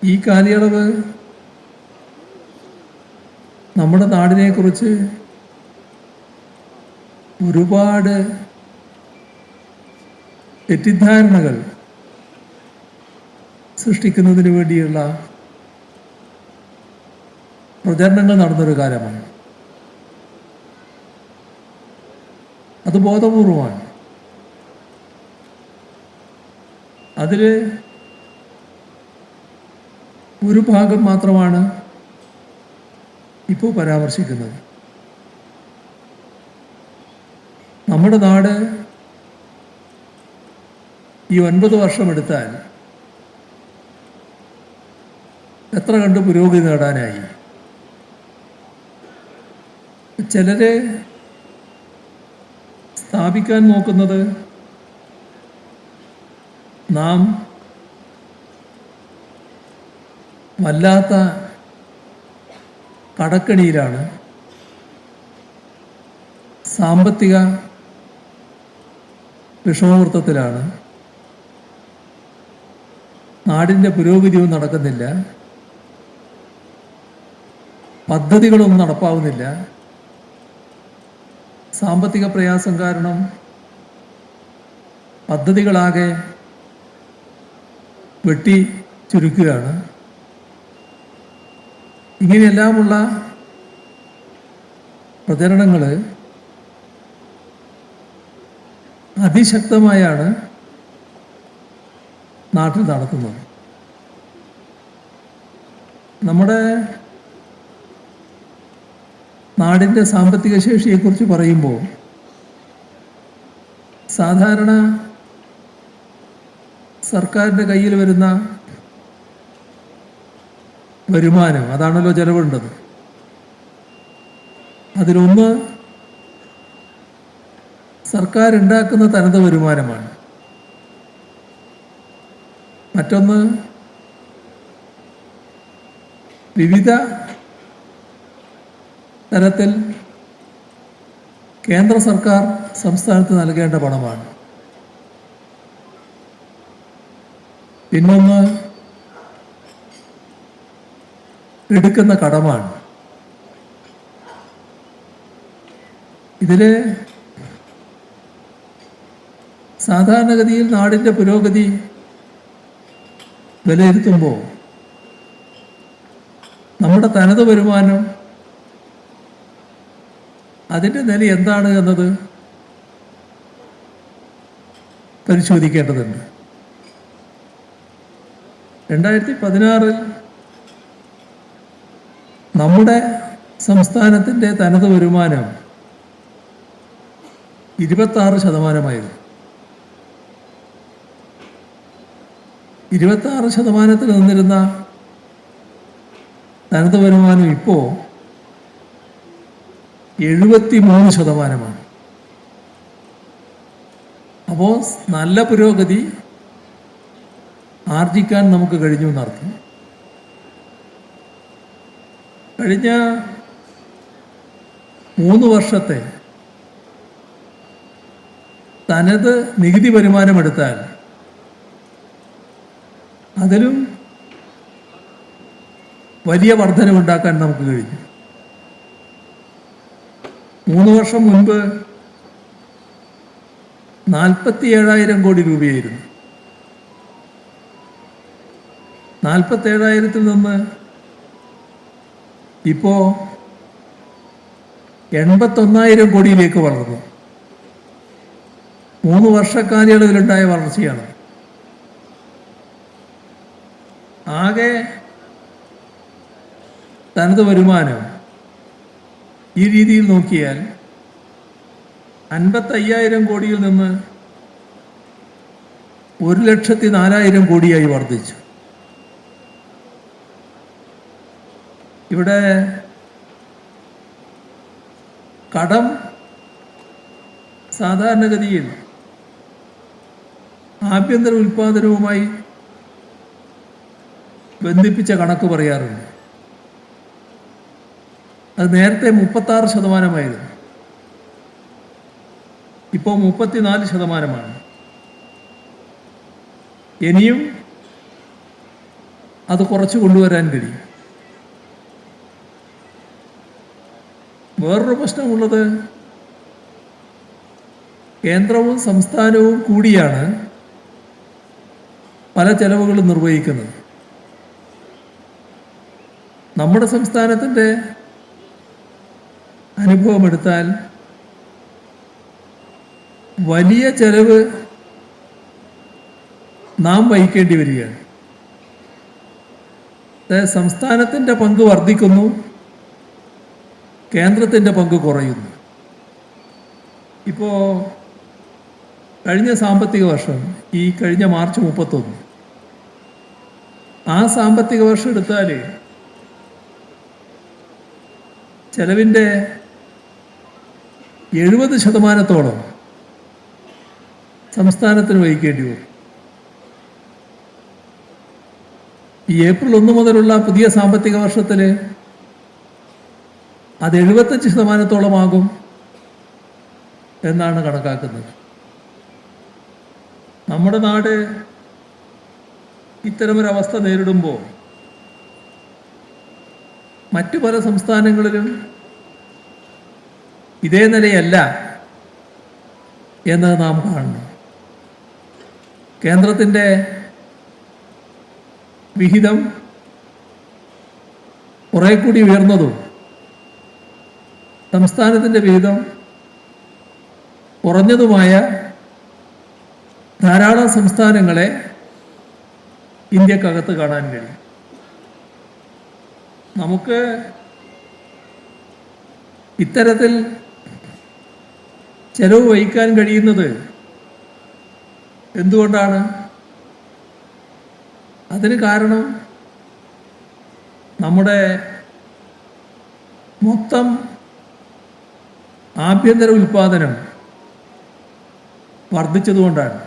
ഈ കാലയളവ് നമ്മുടെ നാടിനെക്കുറിച്ച് ഒരുപാട് തെറ്റിദ്ധാരണകൾ സൃഷ്ടിക്കുന്നതിന് വേണ്ടിയുള്ള പ്രചരണങ്ങൾ നടന്നൊരു കാലമാണ്. അത് ബോധപൂർവമാണ്. അതിൽ ഒരു ഭാഗം മാത്രമാണ് ഇപ്പോൾ പരാമർശിക്കുന്നത്. നമ്മുടെ നാട് ഈ 9 വർഷമെടുത്താൽ എത്ര കണ്ട് പുരോഗതി നേടാനായി? ചിലരെ സ്ഥാപിക്കാൻ നോക്കുന്നത് നാം വല്ലാത്ത കടക്കണിയിലാണ്, സാമ്പത്തിക വിഷമവൃത്തത്തിലാണ്, നാടിൻ്റെ പുരോഗതിയും നടക്കുന്നില്ല, പദ്ധതികളൊന്നും നടപ്പാവുന്നില്ല, സാമ്പത്തിക പ്രയാസം കാരണം പദ്ധതികളാകെ വെട്ടി ചുരുക്കുകയാണ്. ഇങ്ങനെയെല്ലാമുള്ള പ്രചരണങ്ങൾ അതിശക്തമായാണ് നാട്ടിൽ നടത്തുന്നത്. നമ്മുടെ നാടിൻ്റെ സാമ്പത്തിക ശേഷിയെക്കുറിച്ച് പറയുമ്പോൾ സാധാരണ സർക്കാരിൻ്റെ കയ്യിൽ വരുന്ന വരുമാനം, അതാണല്ലോ ചെലവുണ്ടത്. അതിലൊന്ന് സർക്കാർ ഉണ്ടാക്കുന്ന തനത് വരുമാനമാണ്. മറ്റൊന്ന് വിവിധ തരത്തിൽ കേന്ദ്ര സർക്കാർ സംസ്ഥാനത്ത് നൽകേണ്ട പണമാണ്. പിന്നൊന്ന് എടുക്കുന്ന കടമാണ്. ഇതിൽ സാധാരണഗതിയിൽ നാടിൻ്റെ പുരോഗതി വിലയിരുത്തുമ്പോൾ നമ്മുടെ തനത് വരുമാനം അതിൻ്റെ നില എന്താണ് എന്നത് പരിശോധിക്കേണ്ടതുണ്ട്. 2016 നമ്മുടെ സംസ്ഥാനത്തിൻ്റെ തനത് വരുമാനം 26%. 26% നിന്നിരുന്ന തനത് വരുമാനം ഇപ്പോൾ 73%. അപ്പോൾ നല്ല പുരോഗതി ആർജിക്കാൻ നമുക്ക് കഴിഞ്ഞു എന്നർത്ഥം. കഴിഞ്ഞ 3 വർഷത്തെ തനത് നികുതി വരുമാനമെടുത്താൽ അതിലും വലിയ വർധനവുണ്ടാക്കാൻ നമുക്ക് കഴിഞ്ഞു. 3 വർഷം മുൻപ് 47,000 കോടി രൂപയായിരുന്നു. 47,000-ൽ നിന്ന് ഇപ്പോൾ 81,000 കോടിയിലേക്ക് വളർന്നു. 3 വർഷക്കാലയളവിലുണ്ടായ വളർച്ചയാണ്. ആകെ തനത് വരുമാനം ഈ രീതിയിൽ നോക്കിയാൽ 55,000 കോടിയിൽ നിന്ന് 1,04,000 കോടിയായി വർദ്ധിച്ചു. ഇവിടെ കടം സാധാരണഗതിയിൽ ആഭ്യന്തര ഉൽപാദനവുമായി ബന്ധിപ്പിച്ച കണക്ക് പറയാറുണ്ട്. അത് നേരത്തെ 36%. ഇപ്പോൾ 34%. ഇനിയും അത് കുറച്ച് കൊണ്ടുവരാൻ കഴിയും. വേറൊരു പ്രശ്നമുള്ളത് കേന്ദ്രവും സംസ്ഥാനവും കൂടിയാണ് പല ചെലവുകളും നിർവഹിക്കുന്നത്. നമ്മുടെ സംസ്ഥാനത്തിൻ്റെ അനുഭവമെടുത്താൽ വലിയ ചെലവ് നാം വഹിക്കേണ്ടി വരികയാണ്. സംസ്ഥാനത്തിൻ്റെ പങ്ക് വർദ്ധിക്കുന്നു, കേന്ദ്രത്തിൻ്റെ പങ്ക് കുറയുന്നു. ഇപ്പോൾ കഴിഞ്ഞ സാമ്പത്തിക വർഷം, ഈ കഴിഞ്ഞ മാർച്ച് 31, ആ സാമ്പത്തിക വർഷം എടുത്താൽ ചെലവിൻ്റെ 70% സംസ്ഥാനത്തിന് വഹിക്കേണ്ടി വരും. ഈ ഏപ്രിൽ 1 മുതലുള്ള പുതിയ സാമ്പത്തിക വർഷത്തിൽ അത് 75% എന്നാണ് കണക്കാക്കുന്നത്. നമ്മുടെ നാട് ഇത്തരമൊരവസ്ഥ നേരിടുമ്പോൾ മറ്റു പല സംസ്ഥാനങ്ങളിലും ഇതേ നിലയല്ല എന്ന് നാം കാണണം. കേന്ദ്രത്തിൻ്റെ വിഹിതം കുറെ കൂടി ഉയർന്നതും സംസ്ഥാനത്തിൻ്റെ വിഹിതം കുറഞ്ഞതുമായ ധാരാളം സംസ്ഥാനങ്ങളെ ഇന്ത്യക്കകത്ത് കാണാൻ കഴിയും. നമുക്ക് ഇത്തരത്തിൽ ചെലവ് വഹിക്കാൻ കഴിയുന്നത് എന്തുകൊണ്ടാണ്? അതിന് കാരണം നമ്മുടെ മൊത്തം ആഭ്യന്തര ഉൽപ്പാദനം വർദ്ധിച്ചതുകൊണ്ടാണ്.